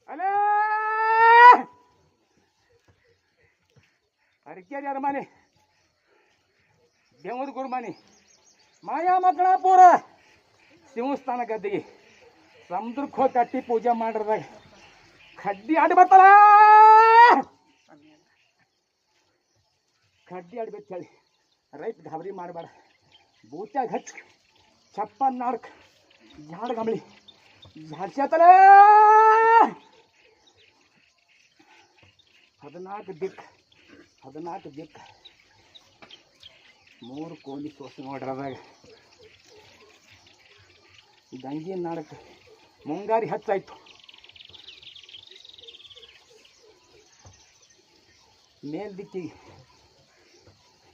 ಅಲೇ ಅರಕೇರಿ ಅರಮನೆ ದೇವದ ಗುರುಮನೆ ಮಾಯಾ ಮಕ್ಕಳಾಪುರ ಶಿವಸ್ಥಾನ ಗದ್ದಿಗೆ ಸಮುದ್ರಕ್ಕೆ ಹೋಗಿ ಕಟ್ಟಿ ಪೂಜೆ ಮಾಡಿದಾಗ ಕಡ್ಡಿ ಆಡಿ ಬರ್ತಾರ ಕಡ್ಡಿ ಆಡ್ಬೇಕು ಹೇಳಿ ರೈತ ಗಾಬರಿ ಮಾಡಬೇಡ ಬೂಟ್ಯಾಗ ಹಚ್ಚಿ ಚಪ್ಪನ್ ನಾಡ್ಕ ಜಾಡ ಗಂಬಳಿ ಜಾಡ್ಸ್ಯಾತಲ 14 ದಿಕ್ಕ 3 ಕೋಲಿ ಸೋಸಿ ನೋಡ್ರದಾಗ ಗಂಗಿನ ನಾಡಕ್ಕೆ ಮುಂಗಾರಿ ಹಚ್ಚಾಯ್ತು ಮೇಲ್ ದಿಕ್ಕಿಗೆ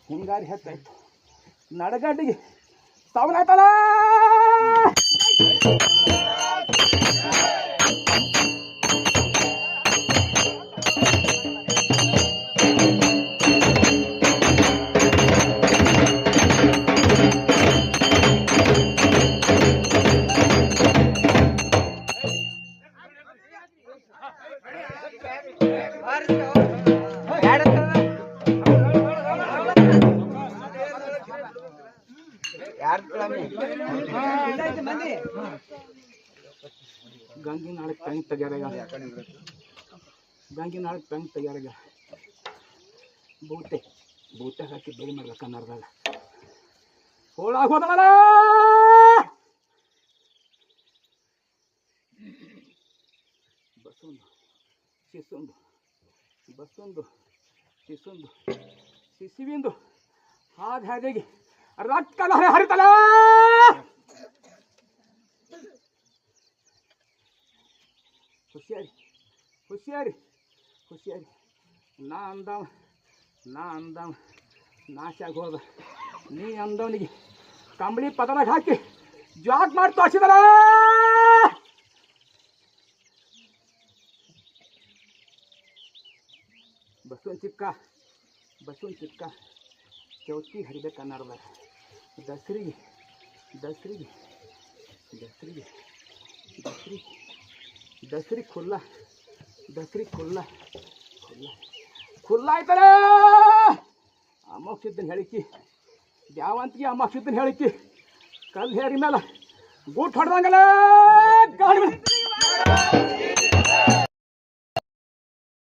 ಹಿಂಗಾರಿ ಹಚ್ಚಾಯ್ತು ನಡಗಡ್ಡಿಗೆ ಸಾವನಾಯ್ತಲ್ಲ ಗಂಗಿ ನಾಳಕ್ಕೆ ಪೆಂಗ್ ತೆಗ್ಯಾರ ಗಂಗಿ ನಾಳಕ್ಕೆ ಪೆಂಗ್ ತೆಗ್ಯಾರ ಬೂತೆ ಹಾಕಿ ಬೆಳಿ ಮಾಡ್ಬೇಕು ಅನ್ನರ್ದಾಗ ಹೋಳಾಗ ಹೋದವಲ್ಲ ಬಸ್ಸೊಂದು ಶಿಸಿವಿಂದು ಹಾದಿ ಹಾದಿಗೆ ರಕ್ಕಲ ಹರಿತಲ ಹುಷಿಯಾರಿ ನಾ ಅಂದವ ನಾಶಾಗಿ ಹೋದ ನೀ ಅಂದವನಿಗೆ ಕಂಬಳಿ ಪದರಾಗ ಹಾಕಿ ಜಾಕ್ ಮಾಡಿ ತೋರಿಸಿದರ ಬಸವನ್ ಚಿಕ್ಕ ಚೌತಿ ಹರಿಬೇಕು ಅನ್ನೋದ ದಸರಿ ಖುಲ್ಲ ಆಯ್ತಲ್ಲ ಅಮೋಕ್ಷಿದ್ದನ್ ಹೇಳಿಕಿ ಯಾವಂತಿಗೆ ಅಮೋಕ್ಷಿದ್ದನ್ ಹೇಳಿಕಿ ಕಲ್ಲು ಹೇರಿ ಮೇಲೆ ಗೂಟ್ ಹೊಡೆದಂಗಲ್ಲ ಗಾಡಿ